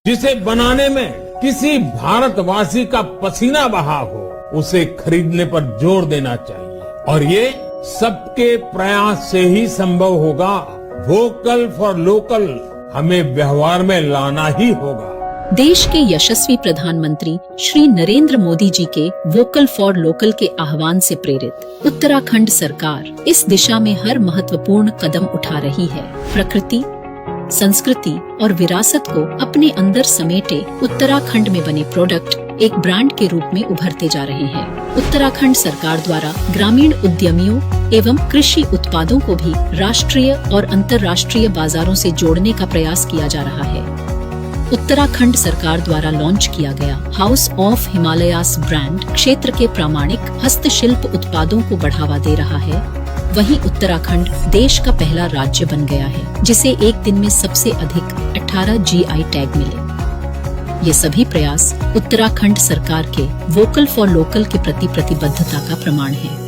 जिसे बनाने में किसी भारतवासी का पसीना बहा हो, उसे खरीदने पर जोर देना चाहिए और ये सबके प्रयास से ही संभव होगा। वोकल फॉर लोकल हमें व्यवहार में लाना ही होगा। देश के यशस्वी प्रधानमंत्री श्री नरेंद्र मोदी जी के वोकल फॉर लोकल के आह्वान से प्रेरित उत्तराखंड सरकार इस दिशा में हर महत्वपूर्ण कदम उठा रही है। प्रकृति, संस्कृति और विरासत को अपने अंदर समेटे उत्तराखंड में बने प्रोडक्ट एक ब्रांड के रूप में उभरते जा रहे हैं। उत्तराखंड सरकार द्वारा ग्रामीण उद्यमियों एवं कृषि उत्पादों को भी राष्ट्रीय और अंतर्राष्ट्रीय बाजारों से जोड़ने का प्रयास किया जा रहा है। उत्तराखंड सरकार द्वारा लॉन्च किया गया हाउस ऑफ हिमालयास ब्रांड क्षेत्र के प्रामाणिक हस्तशिल्प उत्पादों को बढ़ावा दे रहा है। वहीं उत्तराखंड देश का पहला राज्य बन गया है जिसे एक दिन में सबसे अधिक 18 GI टैग मिले। ये सभी प्रयास उत्तराखंड सरकार के वोकल फॉर लोकल के प्रति प्रतिबद्धता का प्रमाण है।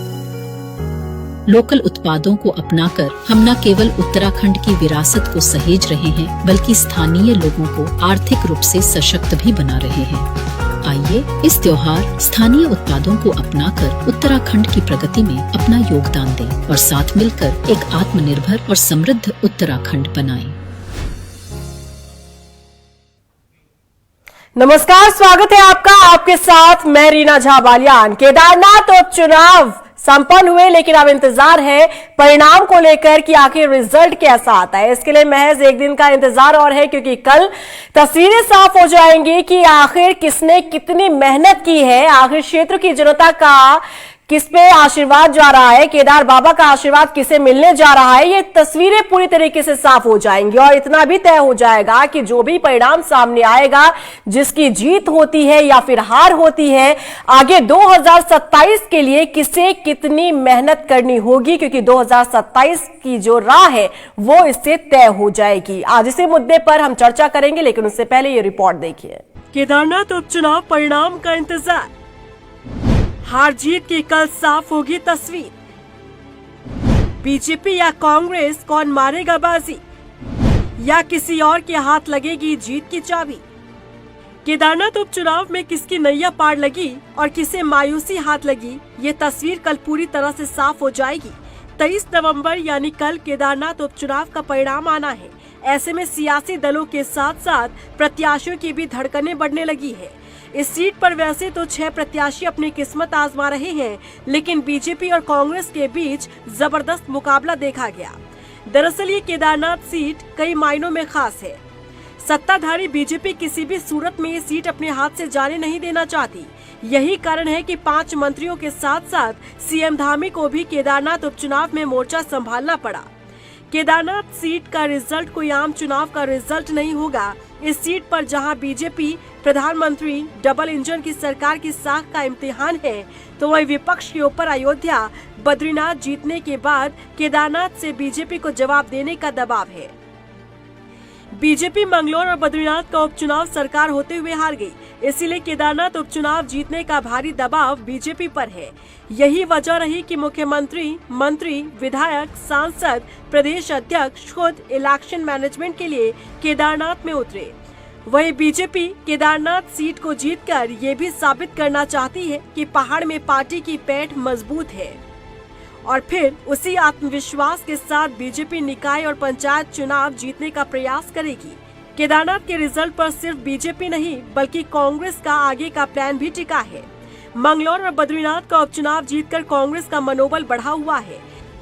लोकल उत्पादों को अपनाकर हम न केवल उत्तराखंड की विरासत को सहेज रहे हैं, बल्कि स्थानीय लोगों को आर्थिक रूप से सशक्त भी बना रहे हैं। आइए इस त्योहार स्थानीय उत्पादों को अपनाकर उत्तराखंड की प्रगति में अपना योगदान दें और साथ मिलकर एक आत्मनिर्भर और समृद्ध उत्तराखंड बनाएं। नमस्कार, स्वागत है आपका। आपके साथ मैं रीना झा बालियान। केदारनाथ उपचुनाव संपन्न हुए, लेकिन अब इंतजार है परिणाम को लेकर कि आखिर रिजल्ट कैसा आता है। इसके लिए महज एक दिन का इंतजार और है, क्योंकि कल तस्वीरें साफ हो जाएंगी कि आखिर किसने कितनी मेहनत की है, आखिर क्षेत्र की जनता का किस पे आशीर्वाद जा रहा है, केदार बाबा का आशीर्वाद किसे मिलने जा रहा है। ये तस्वीरें पूरी तरीके से साफ हो जाएंगी और इतना भी तय हो जाएगा कि जो भी परिणाम सामने आएगा, जिसकी जीत होती है या फिर हार होती है, आगे 2027 के लिए किसे कितनी मेहनत करनी होगी, क्योंकि 2027 की जो राह है वो इससे तय हो जाएगी। आज इसी मुद्दे पर हम चर्चा करेंगे, लेकिन उससे पहले ये रिपोर्ट देखिए। केदारनाथ उपचुनाव परिणाम का इंतजार, हार जीत की कल साफ होगी तस्वीर। बीजेपी या कांग्रेस, कौन मारेगा बाजी, या किसी और के हाथ लगेगी जीत की चाबी। केदारनाथ उपचुनाव में किसकी नैया पार लगी और किसे मायूसी हाथ लगी, ये तस्वीर कल पूरी तरह से साफ हो जाएगी। 23 नवंबर यानी कल केदारनाथ उपचुनाव का परिणाम आना है। ऐसे में सियासी दलों के साथ साथ प्रत्याशियों की भी धड़कनें बढ़ने लगी है। इस सीट पर वैसे तो 6 प्रत्याशी अपनी किस्मत आजमा रहे हैं, लेकिन बीजेपी और कांग्रेस के बीच जबरदस्त मुकाबला देखा गया। दरअसल ये केदारनाथ सीट कई मायनों में खास है। सत्ताधारी बीजेपी किसी भी सूरत में ये सीट अपने हाथ से जाने नहीं देना चाहती। यही कारण है कि 5 मंत्रियों के साथ साथ सीएम धामी को भी केदारनाथ उपचुनाव में मोर्चा संभालना पड़ा। केदारनाथ सीट का रिजल्ट कोई आम चुनाव का रिजल्ट नहीं होगा। इस सीट पर जहां बीजेपी प्रधानमंत्री डबल इंजन की सरकार की साख का इम्तिहान है, तो वही विपक्ष के ऊपर अयोध्या, बद्रीनाथ जीतने के बाद केदारनाथ से बीजेपी को जवाब देने का दबाव है। बीजेपी मंगलौर और बद्रीनाथ का उपचुनाव सरकार होते हुए हार गई, इसीलिए केदारनाथ उपचुनाव जीतने का भारी दबाव बीजेपी पर है। यही वजह रही कि मुख्यमंत्री, मंत्री, विधायक, सांसद, प्रदेश अध्यक्ष खुद इलेक्शन मैनेजमेंट के लिए केदारनाथ में उतरे। वही बीजेपी केदारनाथ सीट को जीतकर ये भी साबित करना चाहती है कि पहाड़ में पार्टी की पैठ मजबूत है, और फिर उसी आत्मविश्वास के साथ बीजेपी निकाय और पंचायत चुनाव जीतने का प्रयास करेगी। केदारनाथ के रिजल्ट पर सिर्फ बीजेपी नहीं, बल्कि कांग्रेस का आगे का प्लान भी टिका है। मंगलौर और बद्रीनाथ का उपचुनाव जीतकर कांग्रेस का मनोबल बढ़ा हुआ है।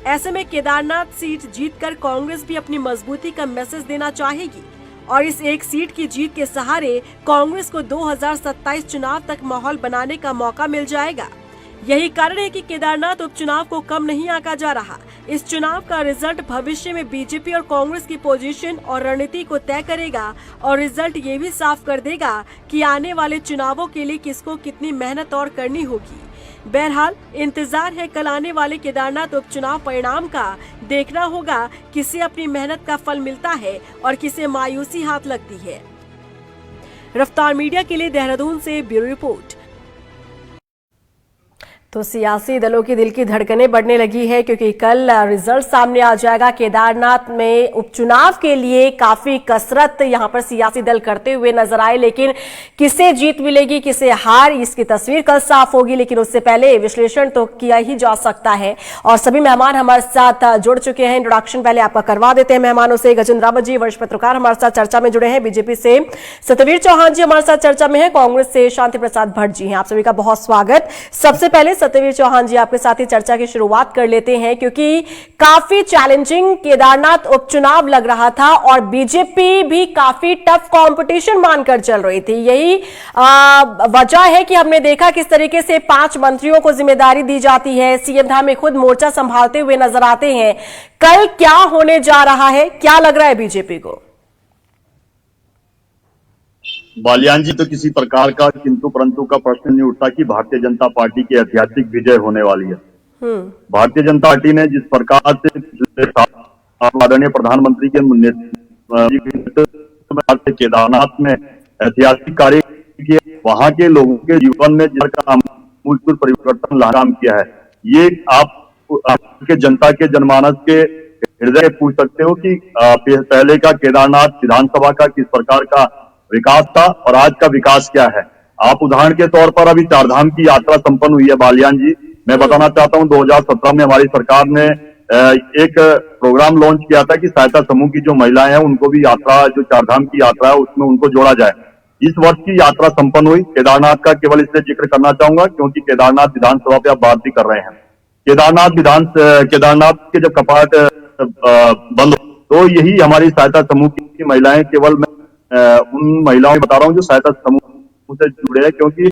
ऐसे में केदारनाथ सीट जीतकर कांग्रेस भी अपनी मजबूती का मैसेज देना चाहेगी, और इस एक सीट की जीत के सहारे कांग्रेस को 2027 चुनाव तक माहौल बनाने का मौका मिल जाएगा। यही कारण है कि केदारनाथ उपचुनाव को कम नहीं आंका जा रहा। इस चुनाव का रिजल्ट भविष्य में बीजेपी और कांग्रेस की पोजीशन और रणनीति को तय करेगा, और रिजल्ट ये भी साफ कर देगा कि आने वाले चुनावों के लिए किसको कितनी मेहनत और करनी होगी। बहरहाल इंतजार है कल आने वाले केदारनाथ उपचुनाव परिणाम का। देखना होगा किसे अपनी मेहनत का फल मिलता है और किसे मायूसी हाथ लगती है। रफ्तार मीडिया के लिए देहरादून से ब्यूरो रिपोर्ट। तो सियासी दलों की दिल की धड़कनें बढ़ने लगी है क्योंकि कल रिजल्ट सामने आ जाएगा। केदारनाथ में उपचुनाव के लिए काफी कसरत यहां पर सियासी दल करते हुए नजर आए, लेकिन किसे जीत मिलेगी किसे हार, इसकी तस्वीर कल साफ होगी। लेकिन उससे पहले विश्लेषण तो किया ही जा सकता है और सभी मेहमान हमारे साथ जुड़ चुके हैं। इंट्रोडक्शन पहले आपका करवा देते हैं मेहमानों से। गजेंद्र रावत जी वरिष्ठ पत्रकार हमारे साथ चर्चा में जुड़े हैं, बीजेपी से सत्यवीर चौहान जी हमारे साथ चर्चा में है, कांग्रेस से शांति प्रसाद भट्ट जी हैं। आप सभी का बहुत स्वागत। सबसे पहले सत्यवीर चौहान जी आपके साथ ही चर्चा की शुरुआत कर लेते हैं क्योंकि काफी चैलेंजिंग केदारनाथ उपचुनाव लग रहा था और बीजेपी भी काफी टफ कंपटीशन मानकर चल रही थी। यही वजह है कि हमने देखा किस तरीके से 5 मंत्रियों को जिम्मेदारी दी जाती है, सीएम धाम में खुद मोर्चा संभालते हुए नजर आते हैं। कल क्या होने जा रहा है, क्या लग रहा है बीजेपी को? बालियान जी, तो किसी प्रकार का किंतु परंतु का प्रश्न नहीं उठता कि भारतीय जनता पार्टी की ऐतिहासिक विजय होने वाली है। भारतीय जनता पार्टी ने जिस प्रकार से आदरणीय प्रधानमंत्री के नेतृत्व में केदारनाथ में ऐतिहासिक कार्य किए, वहां के लोगों के जीवन में जिसका आमूलचूल परिवर्तन लाम किया है, ये आपके जनता के जनमानस के हृदय पूछ सकते हो कि पहले का केदारनाथ विधानसभा का किस प्रकार का विकास था और आज का विकास क्या है। आप उदाहरण के तौर पर अभी चारधाम की यात्रा संपन्न हुई है बालियान जी। मैं बताना चाहता हूं 2017 में हमारी सरकार ने एक प्रोग्राम लॉन्च किया था कि सहायता समूह की जो महिलाएं हैं उनको भी यात्रा, जो चारधाम की यात्रा है उसमें उनको जोड़ा जाए। इस वर्ष की यात्रा संपन्न हुई। केदारनाथ का केवल इसलिए जिक्र करना चाहूंगा क्योंकि केदारनाथ विधानसभा पे आप बात भी कर रहे हैं। केदारनाथ के जब कपाट बंद तो यही हमारी सहायता समूह की महिलाएं, केवल उन महिलाओं को बता रहा हूं जो सहायता समूह से जुड़े हैं, क्योंकि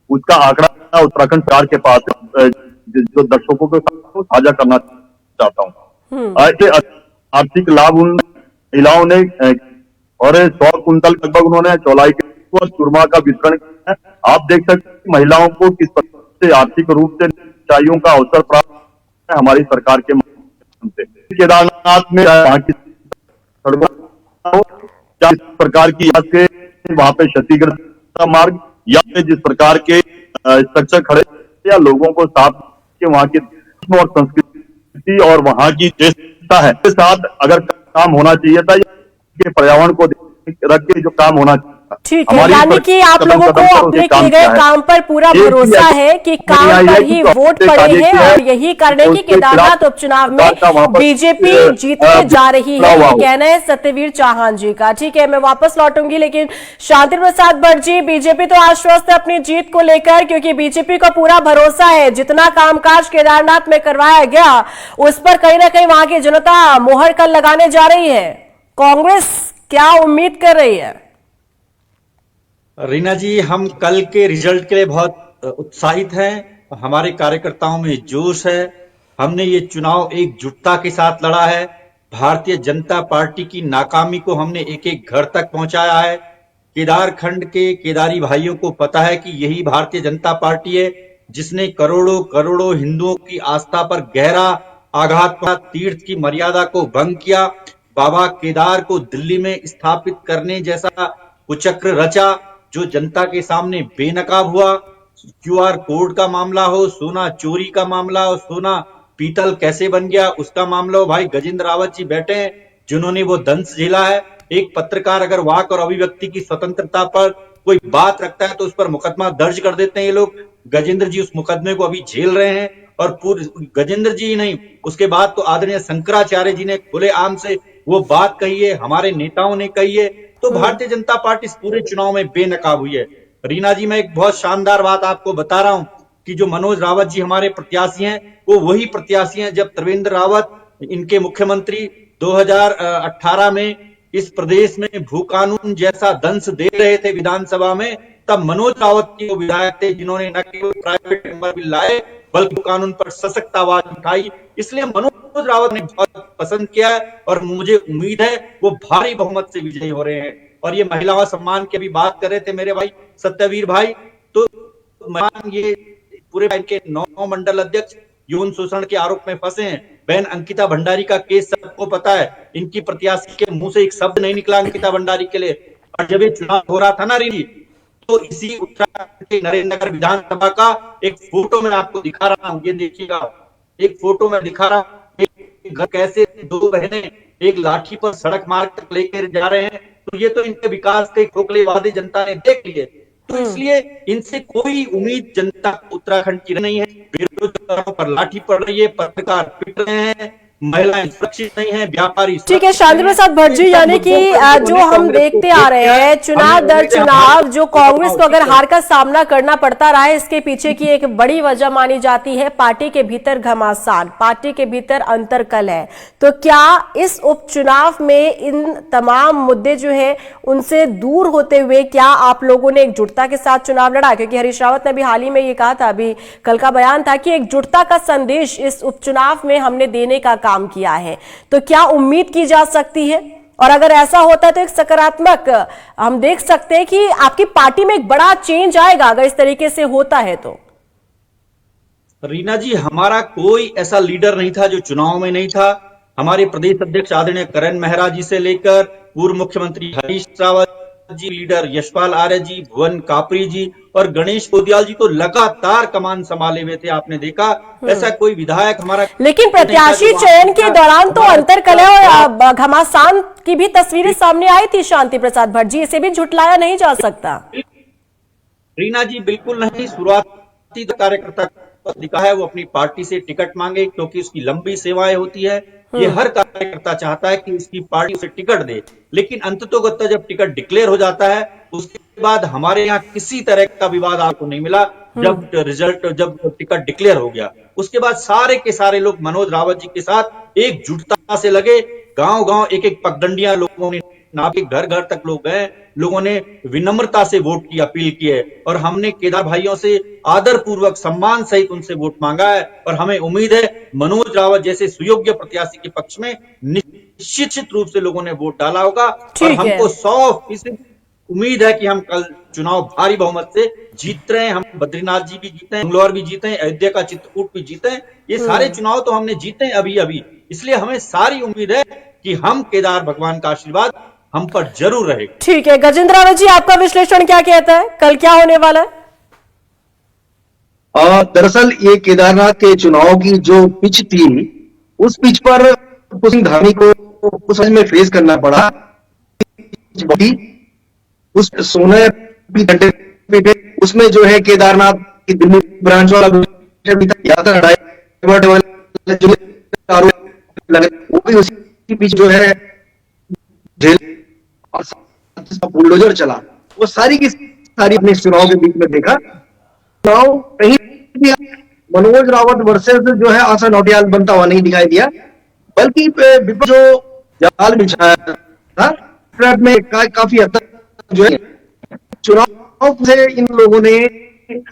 उसका आंकड़ा उत्तराखंड सरकार के पास जो दर्शकों को साझा करना चाहता हूं। ऐसे आर्थिक लाभ उन महिलाओं ने और 100 कुंतल लगभग उन्होंने चौलाई के चूरमा का वितरण किया। आप देख सकते हैं महिलाओं को किस प्रकार से आर्थिक रूप से ऊंचाइयों का अवसर प्राप्त है हमारी सरकार के माध्यम से। केदारनाथ में क्या इस प्रकार की वहां पे क्षतिग्रस्त मार्ग या फिर जिस प्रकार के स्ट्रक्चर खड़े या लोगों को साफ के वहां की और संस्कृति और वहां की चेष्टा है के साथ अगर काम होना चाहिए था, ये पर्यावरण को रख के जो काम होना चाहिए। ठीक है, यानी कि आप लोगों को अपने किए गए काम पर पूरा भरोसा है कि काम पर ही वोट पड़े हैं और यही करने की केदारनाथ उपचुनाव में बीजेपी जीतने जा रही है, ये कहना है सत्यवीर चौहान जी का। ठीक है, मैं वापस लौटूंगी, लेकिन शांति प्रसाद भट्ट जी, बीजेपी तो आश्वस्त है अपनी जीत को लेकर क्योंकि बीजेपी को पूरा भरोसा है जितना कामकाज केदारनाथ में करवाया गया उस पर कहीं ना कहीं वहां की जनता मोहर कल लगाने जा रही है। कांग्रेस क्या उम्मीद कर रही है? रीना जी, हम कल के रिजल्ट के लिए बहुत उत्साहित हैं। हमारे कार्यकर्ताओं में जोश है। हमने ये चुनाव एकजुटता के साथ लड़ा है। भारतीय जनता पार्टी की नाकामी को हमने एक एक घर तक पहुंचाया है। केदारखंड के केदारी भाइयों को पता है कि यही भारतीय जनता पार्टी है जिसने करोड़ों करोड़ों हिंदुओं की आस्था पर गहरा आघात पहुंचाया, तीर्थ की मर्यादा को भंग किया, बाबा केदार को दिल्ली में स्थापित करने जैसा कुचक्र रचा जो जनता के सामने बेनकाब हुआ। क्यूआर कोड का मामला हो, सोना चोरी का मामला हो, सोना पीतल कैसे बन गया उसका मामला हो, भाई गजेंद्र रावत जी बैठे हैं जिन्होंने वो दंश झेला है। एक पत्रकार अगर वाक और अभिव्यक्ति की स्वतंत्रता पर कोई बात रखता है तो उस पर मुकदमा दर्ज कर देते हैं ये लोग। गजेंद्र जी उस मुकदमे को अभी झेल रहे हैं और पूरे गजेंद्र जी ही नहीं, उसके बाद तो आदरणीय शंकराचार्य जी ने खुलेआम से वो बात कही है, हमारे नेताओं ने कही है। तो भारतीय जनता पार्टी इस पूरे चुनाव में बेनकाब हुई है। रीना जी, मैं एक बहुत शानदार बात आपको बता रहा हूं कि जो मनोज रावत जी हमारे प्रत्याशी हैं वो वही प्रत्याशी हैं जब त्रिवेंद्र रावत इनके मुख्यमंत्री 2018 में इस प्रदेश में भू कानून जैसा दंश दे रहे थे विधानसभा में, तब मनोज रावत की वो विधायक थे जिन्होंने न केवल प्राइवेट मेंबर बिल लाए बल्कि भू कानून पर सशक्त आवाज उठाई। इसलिए मनोज रावत ने बहुत पसंद किया है और मुझे उम्मीद है वो भारी बहुमत से विजयी हो रहे हैं। और ये महिला सम्मान की भी बात कर रहे थे मेरे भाई सत्यवीर भाई, तो ये पूरे इनके 9 मंडल अध्यक्ष यौन शोषण के आरोप में फंसे हैं। बहन अंकिता भंडारी का केस सबको पता है, इनकी प्रत्याशी के मुंह से एक शब्द नहीं निकला अंकिता भंडारी के लिए। और जब ये चुनाव हो रहा था ना रीनी, तो इसी उत्तराखंड के नरेंद्र विधानसभा का एक फोटो मैं आपको दिखा रहा हूं, ये देखिएगा, एक फोटो में दिखा रहा हूं, एक घर कैसे दो बहनें एक लाठी पर सड़क मार्ग तक लेकर जा रहे हैं। तो ये तो इनके विकास के खोखले वादे जनता ने देख लिए, तो इसलिए इनसे कोई उम्मीद जनता को उत्तराखंड की नहीं है। बेरोजगारों पर लाठी पड़ रही है, पत्रकार पिट रहे हैं, महिलाएं सुरक्षित नहीं है, व्यापारी। ठीक है शांति प्रसाद भट्ट जी, यानी कि जो हम देखते आ रहे हैं चुनाव दर चुनाव जो कांग्रेस को अगर हार का सामना करना पड़ता रहा है, इसके पीछे की एक बड़ी वजह मानी जाती है पार्टी के भीतर घमासान, पार्टी के भीतर अंतरकल है। तो क्या इस उपचुनाव में इन तमाम मुद्दे जो है उनसे दूर होते हुए क्या आप लोगों ने एकजुटता के साथ चुनाव लड़ा? क्योंकि हरीश रावत ने अभी हाल ही में ये कहा था, अभी कल का बयान था कि एकजुटता का संदेश इस उपचुनाव में हमने देने का काम किया है। तो क्या उम्मीद की जा सकती है, और अगर ऐसा होता है तो एक सकारात्मक हम देख सकते हैं कि आपकी पार्टी में एक बड़ा चेंज आएगा अगर इस तरीके से होता है तो? रीना जी, हमारा कोई ऐसा लीडर नहीं था जो चुनाव में नहीं था। हमारे प्रदेश अध्यक्ष आदरणीय करण मेहरा जी से लेकर पूर्व मुख्यमंत्री हरीश रावत जी, लीडर यशपाल आर्य जी, भुवन कापरी जी और गणेश पोदियाल जी तो लगातार कमान संभाले हुए थे। आपने देखा ऐसा कोई विधायक हमारा, लेकिन प्रत्याशी चयन के दौरान तो अंतरकलह और घमासान की भी तस्वीरें सामने आई थी शांति प्रसाद भट्ट जी, इसे भी झुटलाया नहीं जा सकता। रीना जी बिल्कुल नहीं, शुरुआती कार्यकर्ता को दिखा है वो अपनी पार्टी से टिकट मांगे क्योंकि उसकी लंबी सेवाएं होती है। ये हर कार्यकर्ता चाहता है कि उसकी पार्टी उसे टिकट दे, लेकिन अंततोगत्ता जब टिकट डिक्लेयर हो जाता है उसके बाद हमारे यहाँ किसी तरह का विवाद आपको नहीं मिला। जब टिकट डिक्लेयर हो गया उसके बाद सारे के सारे लोग मनोज रावत जी के साथ एकजुटता से लगे। गांव गांव एक एक पगडंडियां लोगों ने नापी, घर घर तक लोग गए, लोगों ने विनम्रता से वोट की अपील की है और हमने केदार भाइयों से आदर पूर्वक सम्मान सहित उनसे वोट मांगा है। और हमें उम्मीद है मनोज रावत जैसे सुयोग्य प्रत्याशी के पक्ष में निश्चित रूप से लोगों ने वोट डाला होगा और हमको 100% उम्मीद है कि हम कल चुनाव भारी बहुमत से जीत रहे हैं। हम बद्रीनाथ जी भी जीते हैं, बंगलौर भी जीते हैं, अयोध्या का चित्रकूट भी जीते हैं, ये सारे चुनाव तो हमने जीते हैं अभी। इसलिए हमें सारी उम्मीद है कि हम केदार भगवान का आशीर्वाद हम पर जरूर रहेगा। ठीक है गजेंद्र रावत जी, आपका विश्लेषण क्या कहता है, कल क्या होने वाला है? दरअसल ये केदारनाथ के चुनाव की जो पिच थी उस पिच पर धामी को उस में फेस करना पड़ा। उस सोने पे उसमें जो है केदारनाथ की दिल्ली ब्रांच वाला वो भी उसी बीच जो है बुलडोजर चला, वो सारी की सारी अपने चुनाव के बीच में देखा। चुनाव कहीं भी मनोज रावत वर्सेस जो है आशा नौटियाल बनता हुआ नहीं दिखाई दिया, बल्कि जो जाल बिछाया था में काफी हद तक जो है चुनाव से इन लोगों ने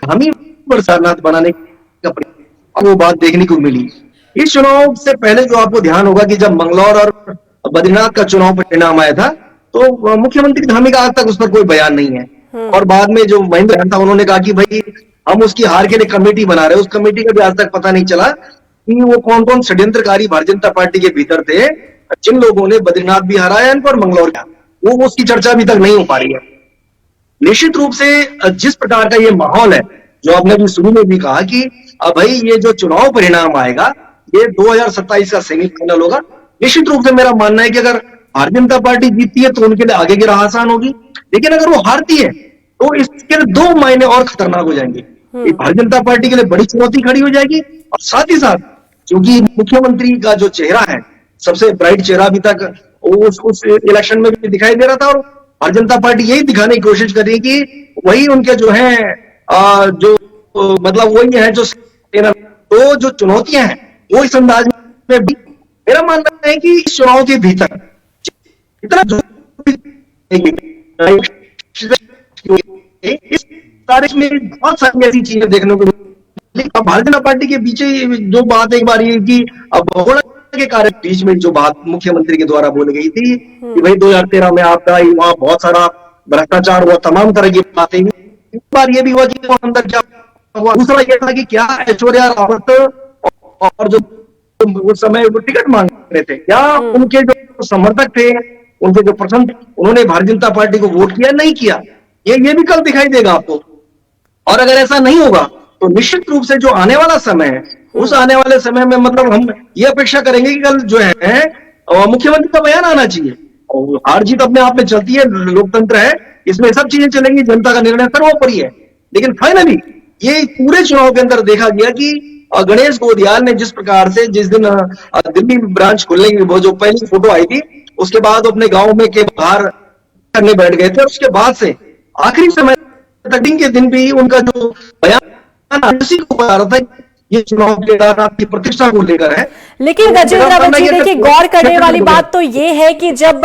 हामी बरसात बनाने का वो बात देखने को मिली। इस चुनाव से पहले जो आपको ध्यान होगा कि जब मंगलौर और बद्रीनाथ का चुनाव परिणाम आया था तो मुख्यमंत्री धामी का आज तक उस पर कोई बयान नहीं है। और बाद में जो महेंद्र था उन्होंने कहा कि भाई हम उसकी हार के लिए कमेटी बना रहे हैं, उस कमेटी का भी आज तक पता नहीं चला कि वो कौन कौन षड्यंत्रकारी भारतीय जनता पार्टी के भीतर थे जिन लोगों ने बद्रीनाथ भी हराया और मंगलौर का, वो उसकी चर्चा अभी तक नहीं हो पा रही है। निश्चित रूप से जिस प्रकार का ये माहौल है, जो आपने भी शुरू में भी कहा कि भाई ये जो चुनाव परिणाम आएगा ये 2027 का सेमीफाइनल होगा। निश्चित रूप से मेरा मानना है कि अगर भारतीय जनता पार्टी जीतती है तो उनके लिए आगे की राह आसान होगी, लेकिन अगर वो हारती है तो इसके लिए 2 मायने और खतरनाक हो जाएंगे। भारतीय जनता पार्टी के लिए बड़ी चुनौती खड़ी हो जाएगी और साथ ही साथ क्योंकि मुख्यमंत्री का जो चेहरा है सबसे ब्राइट चेहरा अभी तक उस इलेक्शन में भी दिखाई दे रहा था और भारतीय जनता पार्टी यही दिखाने की कोशिश कर रही है कि वही उनके जो है जो मतलब वही है जो तो जो चुनौतियां हैं वो इस अंदाज में भी मेरा मानना है कि इस चुनाव के भीतर इतना इस तारीख में बहुत सारी ऐसी चीजें देखने को मिली। भारतीय जनता पार्टी के पीछे जो बात एक बार ये कि अब के कार्य बीच में जो बात मुख्यमंत्री के द्वारा बोली गई थी कि भाई 2013 में आपका वहां बहुत सारा भ्रष्टाचार हुआ, तमाम तरह की बातें, इस बार ये भी हुआ कि अंदर क्या हुआ। दूसरा ये था कि क्या ऐश्वर्या रावत और जो उस समय वो टिकट मांग रहे थे, क्या उनके जो समर्थक थे, उनके जो पसंद, उन्होंने भारतीय जनता पार्टी को वोट किया नहीं किया, ये भी कल दिखाई देगा आपको। और अगर ऐसा नहीं होगा तो निश्चित रूप से जो आने वाला समय है, उस आने वाले समय में मतलब हम ये अपेक्षा करेंगे कि कल जो है मुख्यमंत्री का बयान आना चाहिए। और हार जीत अपने आप में चलती है, लोकतंत्र है, इसमें सब चीजें चलेंगी, जनता का निर्णय सर्वोपरि है। लेकिन फाइनली ये पूरे चुनाव के अंदर देखा गया कि गणेश गोदियाल ने जिस प्रकार से जिस दिन दिल्ली ब्रांच खुलने की वो जो पहली फोटो आई थी, उसके बाद अपने गांव में के बाहर करने बैठ गए थे, और उसके बाद से आखिरी समय तक के दिन भी उनका जो बयान उसी को बता रहा था ये चुनाव के दौरान आपकी प्रतिष्ठा को लेकर है। लेकिन गजेंद्र रावत जी, देखिए गौर करने वाली बात तो ये है कि जब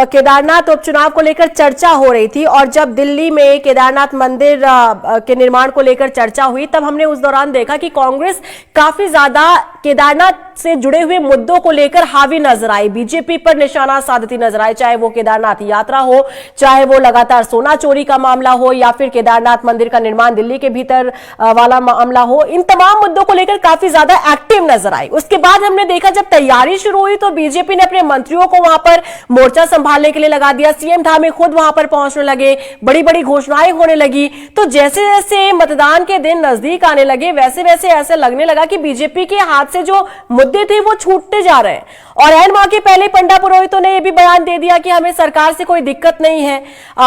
केदारनाथ उपचुनाव को लेकर चर्चा हो रही थी और जब दिल्ली में केदारनाथ मंदिर के निर्माण को लेकर चर्चा हुई, तब हमने उस दौरान देखा कि कांग्रेस काफी ज्यादा केदारनाथ से जुड़े हुए मुद्दों को लेकर हावी नजर आई, बीजेपी पर निशाना साधती नजर आई, चाहे वो केदारनाथ यात्रा हो, चाहे वो लगातार सोना चोरी का मामला हो, या फिर केदारनाथ मंदिर का निर्माण दिल्ली के भीतर वाला मामला हो। इन तमाम मुद्दों को लेकर काफी ज्यादा एक्टिव नजर आई। उसके बाद हमने देखा जब तैयारी शुरू हुई तो बीजेपी ने अपने मंत्रियों को वहां पर मोर्चा संभालने के लिए लगा दिया, सीएम धामी खुद वहां पर पहुंचने लगे, बड़ी बड़ी घोषणाएं होने लगी। तो जैसे जैसे मतदान के दिन नजदीक आने लगे वैसे वैसे ऐसे लगने लगा कि बीजेपी के हाथ से जो मुद्दे थे वो छूटते जा रहे हैं। और ऐन मौके पहले पंडा पुरोहितों ने यह भी बयान दे दिया कि हमें सरकार से कोई दिक्कत नहीं है,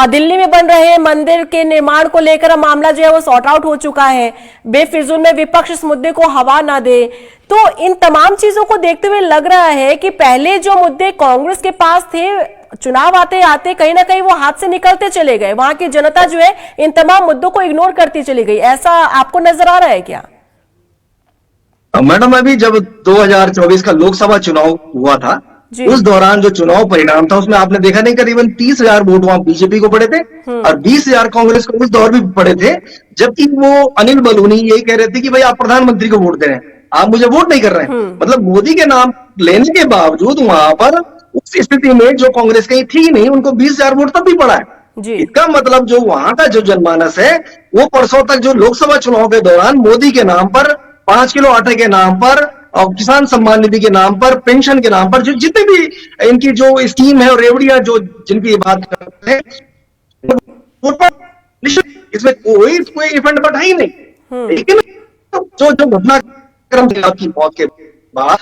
दिल्ली में बन रहे मंदिर के निर्माण को लेकर मामला जो है वो सॉर्ट आउट हो चुका है, बेफिजूल में विपक्ष इस मुद्दे को हवा ना दे। तो इन तमाम चीजों को देखते हुए लग रहा है कि पहले जो मुद्दे कांग्रेस के पास थे, चुनाव आते आते कहीं ना कहीं वो हाथ से निकलते चले गए, वहां की जनता जो है इन तमाम मुद्दों को इग्नोर करती चली गई। ऐसा आपको नजर आ रहा है क्या? मैडम, अभी जब 2024 का लोकसभा चुनाव हुआ था, उस दौरान जो चुनाव परिणाम था उसमें आपने देखा नहीं, करीबन 30,000 वोट वहां बीजेपी को पड़े थे और 20,000 कांग्रेस को उस दौर भी पड़े थे, जबकि वो अनिल बलूनी यही कह रहे थे कि भाई आप प्रधानमंत्री को वोट दे रहे हैं, आप मुझे वोट नहीं कर रहे हैं। मतलब मोदी के नाम लेने के बावजूद वहां पर उस स्थिति में जो कांग्रेस कहीं थी नहीं, उनको 20,000 वोट तब भी पड़ा है। इसका मतलब जो वहां का जो जनमानस है वो परसों तक जो लोकसभा चुनाव के दौरान मोदी के नाम पर, 5 किलो आटे के नाम पर और किसान सम्मान निधि के नाम पर, पेंशन के नाम पर, जो जितने भी इनकी जो स्कीम है और रेवड़ियां जो जिनकी बात करते हैं, इसमें कोई इफेक्ट बढ़ा ही नहीं। लेकिन जो घटनाक्रम की मौत के बाद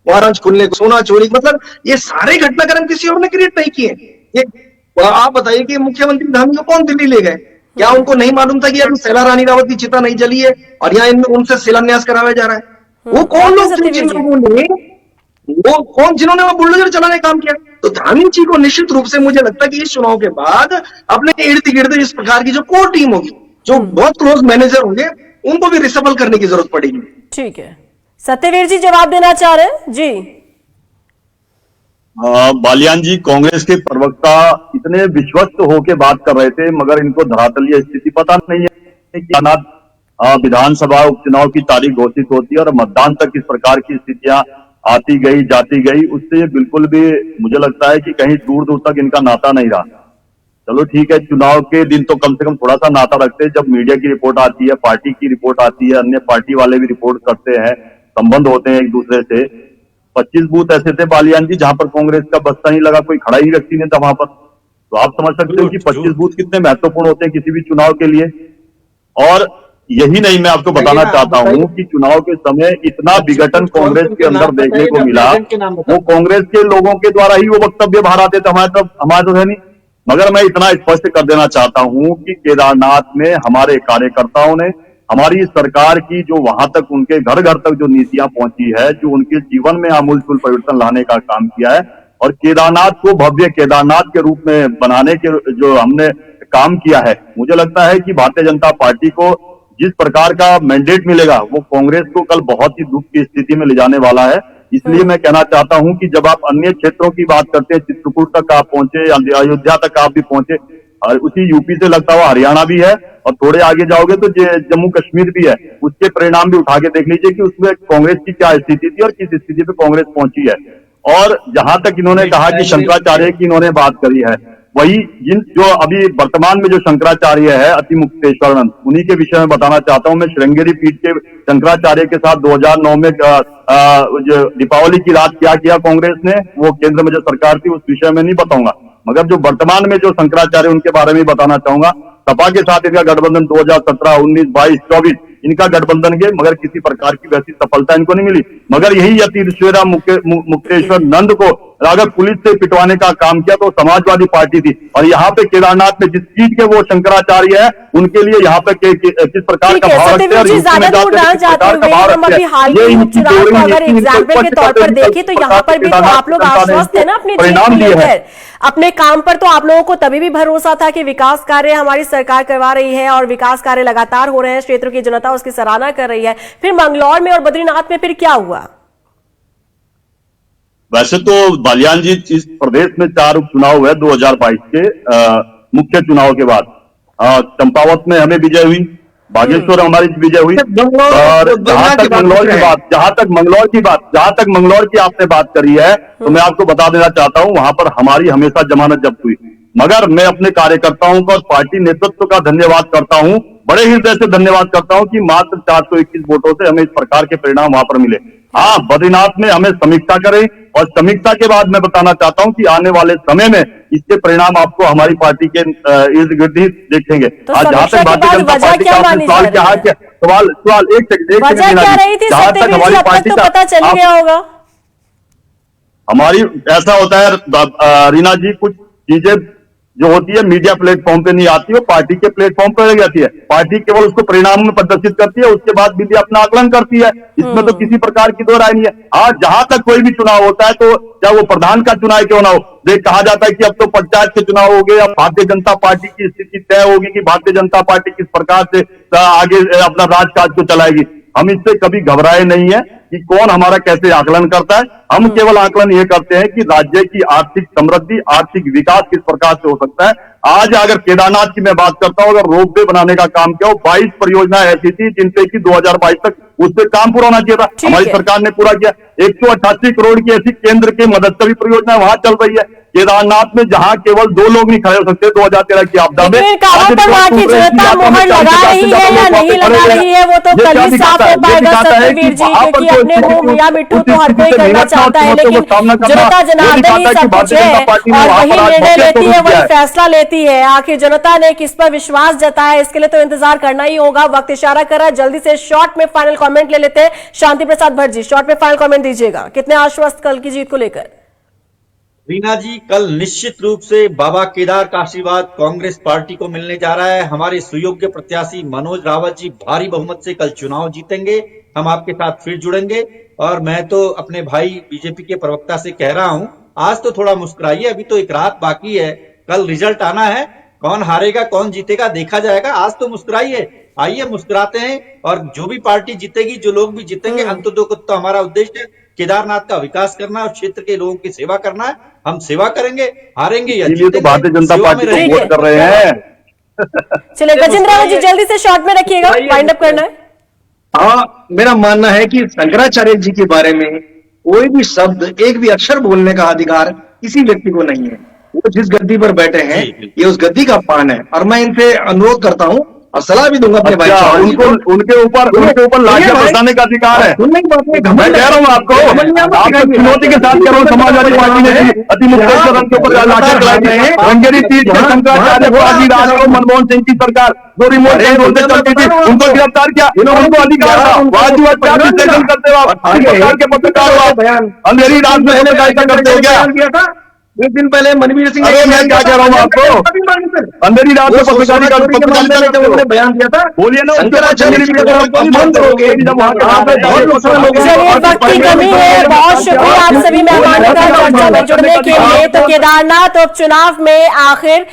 वारंट खुलने को, सोना चोरी, मतलब ये सारे घटनाक्रम किसी और ने क्रिएट नहीं किए। ये आप बताइए कि मुख्यमंत्री धामी को कौन दिल्ली ले गए? क्या उनको नहीं मालूम था कि अभी सैला रानी रावत की चिता नहीं जली है और यहाँ उनसे शिलान्यास कराया जा रहा है? वो कौन लोग थे जिन्होंने वो बुलडोजर चलाने काम किया? तो धामी जी को निश्चित रूप से मुझे लगता है कि इस चुनाव के बाद अपने इर्द गिर्द इस प्रकार की जो कोर टीम होगी, जो बहुत क्लोज मैनेजर होंगे, उनको भी रिसफल करने की जरूरत पड़ेगी। ठीक है, सत्यवीर जी जवाब देना चाह रहे हैं जी। बालियान जी कांग्रेस के प्रवक्ता इतने विश्वस्त होकर बात कर रहे थे, मगर इनको धरातलीय स्थिति पता नहीं है कि विधानसभा उपचुनाव की तारीख घोषित होती है और मतदान तक इस प्रकार की स्थितियां आती गई जाती गई, उससे बिल्कुल भी मुझे लगता है कि कहीं दूर दूर तक इनका नाता नहीं रहा। चलो ठीक है, चुनाव के दिन तो कम से कम थोड़ा सा नाता रखते हैं, जब मीडिया की रिपोर्ट आती है, पार्टी की रिपोर्ट आती है, अन्य पार्टी वाले भी रिपोर्ट करते हैं, संबंध होते हैं एक दूसरे से। 25 बूथ ऐसे थे बालियान जी जहां पर कांग्रेस का बस्ता नहीं लगा, कोई खड़ा ही व्यक्ति नहीं था वहां पर। तो आप समझ सकते हो कि 25 बूथ कितने महत्वपूर्ण होते हैं किसी भी चुनाव के लिए। और यही नहीं, मैं आपको बताना चाहता हूं कि चुनाव के समय इतना विघटन कांग्रेस के अंदर देखने को मिला, वो कांग्रेस के लोगों के द्वारा ही वो वक्तव्य बाहर आते थे, हमारे तो है नहीं। मगर मैं इतना स्पष्ट कर देना चाहता हूं कि केदारनाथ में हमारे कार्यकर्ताओं ने हमारी सरकार की जो वहां तक उनके घर घर तक जो नीतियां पहुंची है, जो उनके जीवन में आमूलचूल परिवर्तन लाने का काम किया है और केदारनाथ को भव्य केदारनाथ के रूप में बनाने के जो हमने काम किया है, मुझे लगता है कि भारतीय जनता पार्टी को जिस प्रकार का मैंडेट मिलेगा वो कांग्रेस को कल बहुत ही दुख की स्थिति में ले जाने वाला है। इसलिए मैं कहना चाहता हूं कि जब आप अन्य क्षेत्रों की बात करते हैं, चित्रकूट तक आप पहुंचे, अयोध्या तक आप भी पहुंचे, और उसी यूपी से लगता हुआ हरियाणा भी है और थोड़े आगे जाओगे तो जम्मू कश्मीर भी है, उसके परिणाम भी उठा के देख लीजिए कि उसमें कांग्रेस की क्या स्थिति थी और किस स्थिति पे कांग्रेस पहुंची है। और जहां तक इन्होंने कहा कि शंकराचार्य की इन्होंने बात करी है, वही जो अभी वर्तमान में जो शंकराचार्य है अतिमुक्तेश्वरानंद, उन्हीं के विषय में बताना चाहता हूं। मैं श्रृंगेरी पीठ के शंकराचार्य के साथ 2009 में जो दीपावली की रात क्या किया कांग्रेस ने, वो केंद्र में जो सरकार थी, उस विषय में नहीं बताऊंगा। मगर जो वर्तमान में जो शंकराचार्य, उनके बारे में बताना चाहूंगा। सपा के साथ इनका गठबंधन 2017, 19, 22, 24 इनका गठबंधन के, मगर किसी प्रकार की वैसी सफलता इनको नहीं मिली। मगर यही यतीश्वरा मुक्तेश्वर नंद को अगर पुलिस से पिटवाने का काम किया तो समाजवादी पार्टी थी। और यहाँ पे केदारनाथ में जिस चीज के वो शंकराचार्य है, उनके लिए यहाँ पे किस प्रकार का भाव रखते हैं, अगर एग्जाम्पल के तौर पर देखें तो यहाँ पर भी तो आप लोग आश्वस्त है ना अपनी जीत को लेकर। अपने काम पर तो आप लोगों को तभी भी भरोसा था कि विकास कार्य हमारी सरकार करवा रही है और विकास कार्य लगातार हो रहे हैं, क्षेत्र की जनता उसकी सराहना कर रही है। फिर मंगलौर में और बद्रीनाथ में फिर क्या हुआ? वैसे तो बालियान जी, इस प्रदेश में 4 उपचुनाव हुए 2022 के मुख्य चुनाव के बाद। चंपावत में हमें विजय हुई, बागेश्वर हमारी विजय हुई। और जहां तक मंगलौर की आपने बात करी है, तो मैं आपको बता देना चाहता हूं, वहां पर हमारी हमेशा जमानत जब्त हुई। मगर मैं अपने कार्यकर्ताओं का और पार्टी नेतृत्व का धन्यवाद करता हूं, बड़े हृदय से धन्यवाद करता हूं कि मात्र 421 वोटों से हमें इस प्रकार के परिणाम वहां पर मिले। हाँ, बद्रीनाथ में हमें समीक्षा करें और समीक्षा के बाद मैं बताना चाहता हूं कि आने वाले समय में इसके परिणाम आपको हमारी पार्टी के इर्द गिर्द ही देखेंगे। तो आज जहां तक भारतीय जनता पार्टी का सवाल एक सेकंड जहां तक हमारी पार्टी का पता चल गया होगा। हमारी ऐसा होता है रीना जी, कुछ चीजें जो होती है मीडिया प्लेटफॉर्म पे नहीं आती है, पार्टी के प्लेटफॉर्म पे रह जाती है। पार्टी केवल उसको परिणाम में प्रदर्शित करती है, उसके बाद भी अपना आकलन करती है। इसमें तो किसी प्रकार की दो राय नहीं है। हाँ, जहां तक कोई भी चुनाव होता है, तो चाहे वो प्रधान का चुनाव क्यों ना हो, देख कहा जाता है कि अब तो पंचायत के चुनाव हो गए, अब भारतीय जनता पार्टी की स्थिति तय होगी कि भारतीय जनता पार्टी किस प्रकार से आगे अपना राजकाज को चलाएगी। हम इससे कभी घबराए नहीं है कि कौन हमारा कैसे आकलन करता है। हम केवल आकलन ये करते हैं कि राज्य की आर्थिक समृद्धि, आर्थिक विकास किस प्रकार से हो सकता है। आज अगर केदारनाथ की मैं बात करता हूं, अगर रोपवे बनाने का काम किया, 22 परियोजनाएं ऐसी थी जिनसे कि 2022 तक उस पर काम पूरा होना चाहिए था, हमारी सरकार ने पूरा किया। 188 करोड़ की ऐसी केंद्र की मदद से भी परियोजना वहां चल रही है। केदारनाथ में जहां केवल 2 लोग नहीं खड़े हो सकते 2013 की आपदा में, वहाँ की जनता मुहर लगा रही है या नहीं लगा रही है, वो तो कल ही साफ हो पाएगा सत्यवीर जी, क्योंकि अपने मुंह मियां मिट्ठू तो हर कोई करना चाहता है, लेकिन जनता जनार्दन ही सब कुछ है और वही निर्णय लेती है, वही फैसला लेती है। आखिर जनता ने किस पर विश्वास जताया, इसके लिए तो इंतजार करना ही होगा। वक्त इशारा कर रहा है, जल्दी से शॉर्ट में फाइनल कमेंट ले लेते हैं। शांति प्रसाद भट्ट जी, शॉर्ट में फाइनल कमेंट दीजिएगा, कितने आश्वस्त कल की जीत को लेकर? रीना जी, कल निश्चित रूप से बाबा केदार का आशीर्वाद कांग्रेस पार्टी को मिलने जा रहा है। हमारे सुयोग्य प्रत्याशी मनोज रावत जी भारी बहुमत से कल चुनाव जीतेंगे। हम आपके साथ फिर जुड़ेंगे और मैं तो अपने भाई बीजेपी के प्रवक्ता से कह रहा हूं, आज तो थोड़ा मुस्कुराइए, अभी तो एक रात बाकी है, कल रिजल्ट आना है, कौन हारेगा कौन जीतेगा देखा जाएगा। आज तो मुस्कुराइए, आइए मुस्कुराते हैं और जो भी पार्टी जीतेगी, जो लोग भी जीतेंगे, अंततः तो हमारा उद्देश्य है केदारनाथ का विकास करना और क्षेत्र के लोगों की सेवा करना है। हम सेवा करेंगे, हारेंगे या जीतेंगे, तो भारतीय जनता पार्टी को वोट कर रहे हैं। चलिए गजेंद्र रावत जी, जल्दी से शॉर्ट में रखिएगा, वाइंड अप करना है। हाँ, मेरा मानना है कि शंकराचार्य जी के बारे में कोई भी शब्द, एक भी अक्षर बोलने का अधिकार किसी व्यक्ति को नहीं है। वो जिस गद्दी पर बैठे हैं, ये उस गद्दी का पान है और मैं इनसे अनुरोध करता हूँ और सलाह भी दूंगा अपने भाई उनके ऊपर लाठियां बरसाने का अधिकार है। मैं कह रहा हूँ आपको चुनौती के साथ कह रहा हूँ, समाजवादी पार्टी ने अति मुख्य के ऊपर लाठियां चलाई है। रंगेरी सीट पर शंकराचार्य को आदि राज को मनमोहन सिंह की सरकार जो रिमोट रोड से चलती थी, उनको गिरफ्तार किया, उनको अधिकार था। वाद करते हो के पत्रकार अंधेरी रात में करते हो क्या? एक दिन पहले मनवीर सिंह, अरे मैं क्या कह रहा हूँ आपको, अंधेरी रात में उन्होंने बयान दिया था, बोलिए ना, चलिए, वक्त की कमी है। बहुत शुक्रिया आप सभी मेहमानों का चर्चा में जुड़ने के लिए। तो केदारनाथ उपचुनाव में आखिर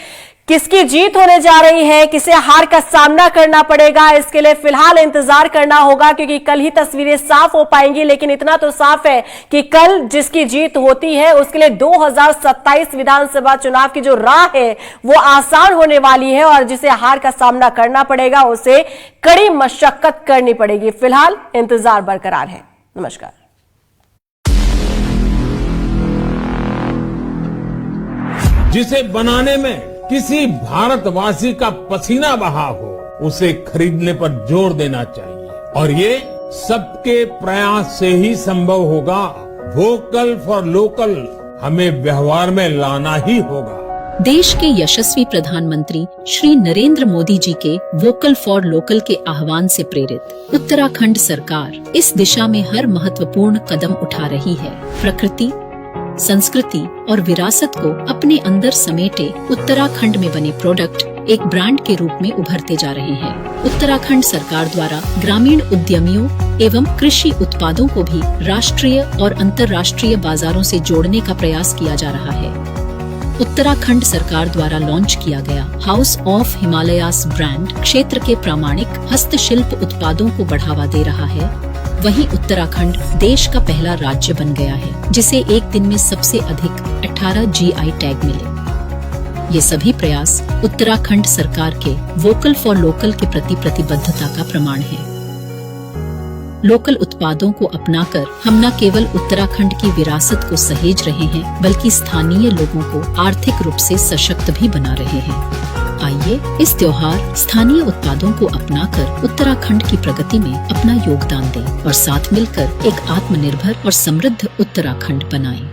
किसकी जीत होने जा रही है, किसे हार का सामना करना पड़ेगा, इसके लिए फिलहाल इंतजार करना होगा, क्योंकि कल ही तस्वीरें साफ हो पाएंगी। लेकिन इतना तो साफ है कि कल जिसकी जीत होती है उसके लिए 2027 विधानसभा चुनाव की जो राह है वो आसान होने वाली है और जिसे हार का सामना करना पड़ेगा उसे कड़ी मशक्कत करनी पड़ेगी। फिलहाल इंतजार बरकरार है। नमस्कार। जिसे बनाने में किसी भारतवासी का पसीना बहा हो, उसे खरीदने पर जोर देना चाहिए और ये सबके प्रयास से ही संभव होगा। वोकल फॉर लोकल हमें व्यवहार में लाना ही होगा। देश के यशस्वी प्रधानमंत्री श्री नरेंद्र मोदी जी के वोकल फॉर लोकल के आह्वान से प्रेरित उत्तराखंड सरकार इस दिशा में हर महत्वपूर्ण कदम उठा रही है। प्रकृति, संस्कृति और विरासत को अपने अंदर समेटे उत्तराखंड में बने प्रोडक्ट एक ब्रांड के रूप में उभरते जा रहे हैं। उत्तराखंड सरकार द्वारा ग्रामीण उद्यमियों एवं कृषि उत्पादों को भी राष्ट्रीय और अंतर्राष्ट्रीय बाजारों से जोड़ने का प्रयास किया जा रहा है। उत्तराखंड सरकार द्वारा लॉन्च किया गया हाउस ऑफ हिमालयास ब्रांड क्षेत्र के प्रामाणिक हस्तशिल्प उत्पादों को बढ़ावा दे रहा है। वहीं उत्तराखंड देश का पहला राज्य बन गया है जिसे एक दिन में सबसे अधिक 18 GI टैग मिले। ये सभी प्रयास उत्तराखंड सरकार के वोकल फॉर लोकल के प्रति प्रतिबद्धता का प्रमाण है। लोकल उत्पादों को अपनाकर हम न केवल उत्तराखंड की विरासत को सहेज रहे हैं बल्कि स्थानीय लोगों को आर्थिक रूप से सशक्त भी बना रहे हैं। आइए इस त्योहार स्थानीय उत्पादों को अपनाकर उत्तराखंड की प्रगति में अपना योगदान दें और साथ मिलकर एक आत्मनिर्भर और समृद्ध उत्तराखंड बनाएं।